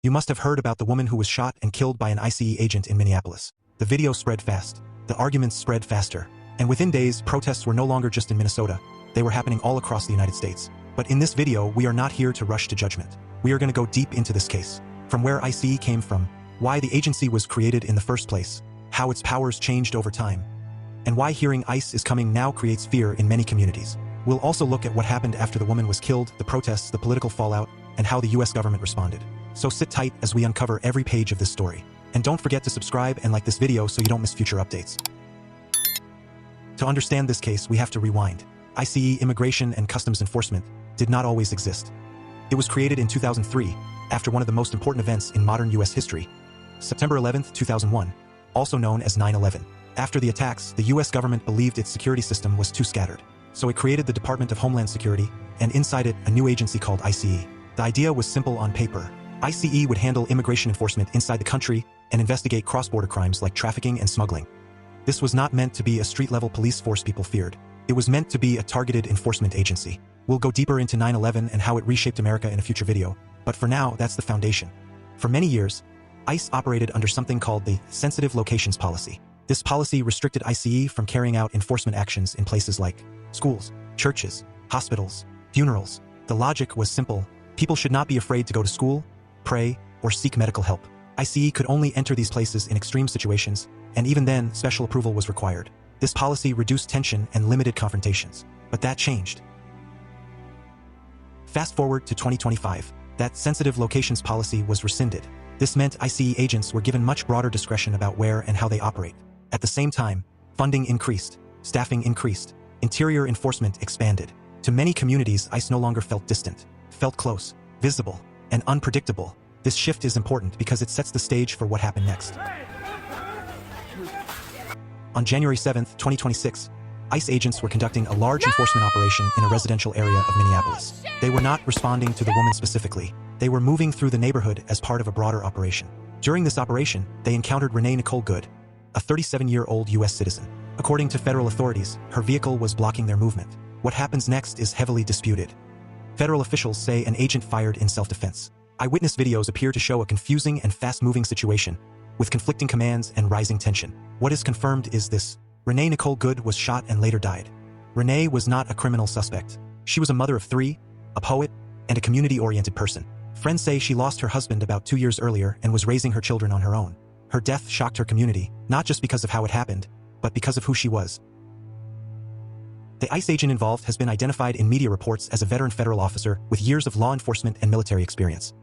You must have heard about the woman who was shot and killed by an ICE agent in Minneapolis. The video spread fast. The arguments spread faster. And within days, protests were no longer just in Minnesota. They were happening all across the United States. But in this video, we are not here to rush to judgment. We are going to go deep into this case. From where ICE came from, why the agency was created in the first place, how its powers changed over time, and why hearing ICE is coming now creates fear in many communities. We'll also look at what happened after the woman was killed, the protests, the political fallout, and how the US government responded. So sit tight as we uncover every page of this story. And don't forget to subscribe and like this video so you don't miss future updates. To understand this case, we have to rewind. ICE, Immigration and Customs Enforcement, did not always exist. It was created in 2003, after one of the most important events in modern US history, September 11, 2001, also known as 9/11. After the attacks, the US government believed its security system was too scattered. So it created the Department of Homeland Security, and inside it, a new agency called ICE. The idea was simple on paper. ICE would handle immigration enforcement inside the country and investigate cross-border crimes like trafficking and smuggling. This was not meant to be a street-level police force people feared. It was meant to be a targeted enforcement agency. We'll go deeper into 9/11 and how it reshaped America in a future video, but for now, that's the foundation. For many years, ICE operated under something called the Sensitive Locations Policy. This policy restricted ICE from carrying out enforcement actions in places like schools, churches, hospitals, funerals. The logic was simple. People should not be afraid to go to school, pray, or seek medical help. ICE could only enter these places in extreme situations, and even then, special approval was required. This policy reduced tension and limited confrontations. But that changed. Fast forward to 2025. That sensitive locations policy was rescinded. This meant ICE agents were given much broader discretion about where and how they operate. At the same time, funding increased, staffing increased, interior enforcement expanded. To many communities, ICE no longer felt distant, felt close, visible, and unpredictable. This shift is important because it sets the stage for what happened next. On January 7, 2026, ICE agents were conducting a large enforcement operation in a residential area of Minneapolis. They were not responding to the woman specifically. They were moving through the neighborhood as part of a broader operation. During this operation, they encountered Renee Nicole Good, a 37-year-old US citizen. According to federal authorities, her vehicle was blocking their movement. What happens next is heavily disputed. Federal officials say an agent fired in self-defense. Eyewitness videos appear to show a confusing and fast-moving situation, with conflicting commands and rising tension. What is confirmed is this: Renee Nicole Good was shot and later died. Renee was not a criminal suspect. She was a mother of 3, a poet, and a community-oriented person. Friends say she lost her husband about 2 years earlier and was raising her children on her own. Her death shocked her community, not just because of how it happened, but because of who she was. The ICE agent involved has been identified in media reports as a veteran federal officer with years of law enforcement and military experience.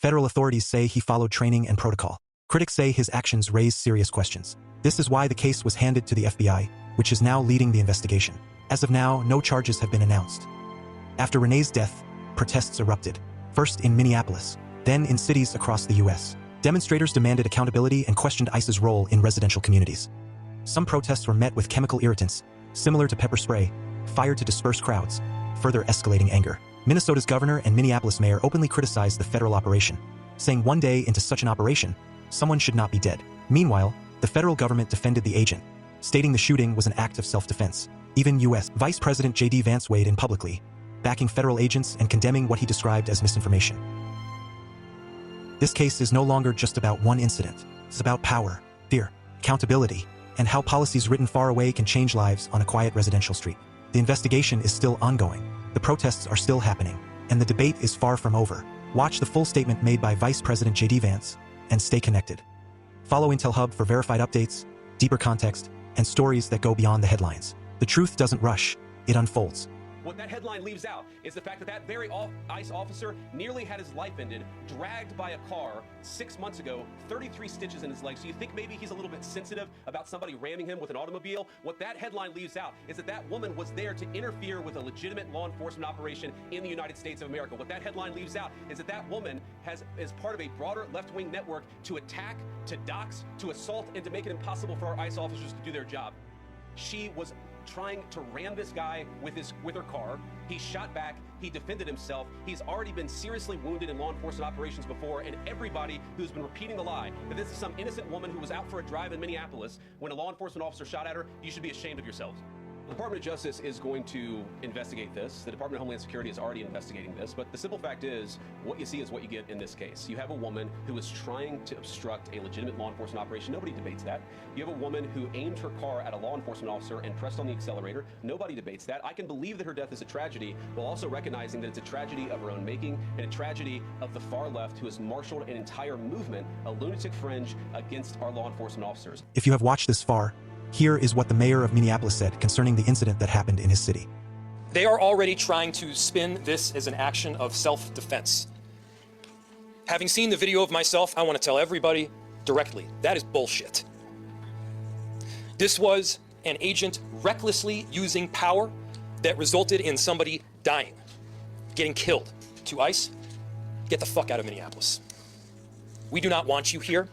Federal authorities say he followed training and protocol. Critics say his actions raise serious questions. This is why the case was handed to the FBI, which is now leading the investigation. As of now, no charges have been announced. After Renee's death, protests erupted, first in Minneapolis, then in cities across the US. Demonstrators demanded accountability and questioned ICE's role in residential communities. Some protests were met with chemical irritants, similar to pepper spray, fired to disperse crowds, further escalating anger. Minnesota's governor and Minneapolis mayor openly criticized the federal operation, saying one day into such an operation, someone should not be dead. Meanwhile, the federal government defended the agent, stating the shooting was an act of self-defense. Even U.S. Vice President J.D. Vance weighed in publicly, backing federal agents and condemning what he described as misinformation. This case is no longer just about one incident. It's about power, fear, accountability, and how policies written far away can change lives on a quiet residential street. The investigation is still ongoing. The protests are still happening, and the debate is far from over. Watch the full statement made by Vice President J.D. Vance, and stay connected. Follow Intel Hub for verified updates, deeper context, and stories that go beyond the headlines. The truth doesn't rush, it unfolds. What that headline leaves out is the fact that that very ICE officer nearly had his life ended, dragged by a car 6 months ago, 33 stitches in his leg. So you think maybe he's a little bit sensitive about somebody ramming him with an automobile? What that headline leaves out is that that woman was there to interfere with a legitimate law enforcement operation in the United States of America. What that headline leaves out is that that woman is part of a broader left-wing network to attack, to dox, to assault, and to make it impossible for our ICE officers to do their job. She was trying to ram this guy with her car. He shot back, he defended himself. He's already been seriously wounded in law enforcement operations before, and everybody who's been repeating the lie that this is some innocent woman who was out for a drive in Minneapolis when a law enforcement officer shot at her, you should be ashamed of yourselves. The Department of Justice is going to investigate this. The Department of Homeland Security is already investigating this, but the simple fact is, what you see is what you get in this case. You have a woman who is trying to obstruct a legitimate law enforcement operation. Nobody debates that. You have a woman who aimed her car at a law enforcement officer and pressed on the accelerator. Nobody debates that. I can believe that her death is a tragedy, while also recognizing that it's a tragedy of her own making and a tragedy of the far left who has marshaled an entire movement, a lunatic fringe, against our law enforcement officers. If you have watched this far, here is what the mayor of Minneapolis said concerning the incident that happened in his city. They are already trying to spin this as an action of self-defense. Having seen the video of myself, I want to tell everybody directly, that is bullshit. This was an agent recklessly using power that resulted in somebody dying, getting killed. To ICE, get the fuck out of Minneapolis. We do not want you here.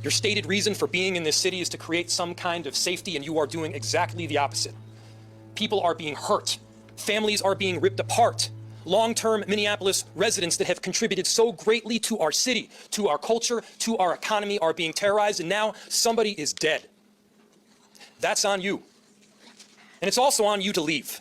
Your stated reason for being in this city is to create some kind of safety, and you are doing exactly the opposite. People are being hurt. Families are being ripped apart. Long-term Minneapolis residents that have contributed so greatly to our city, to our culture, to our economy are being terrorized, and now somebody is dead. That's on you. And it's also on you to leave.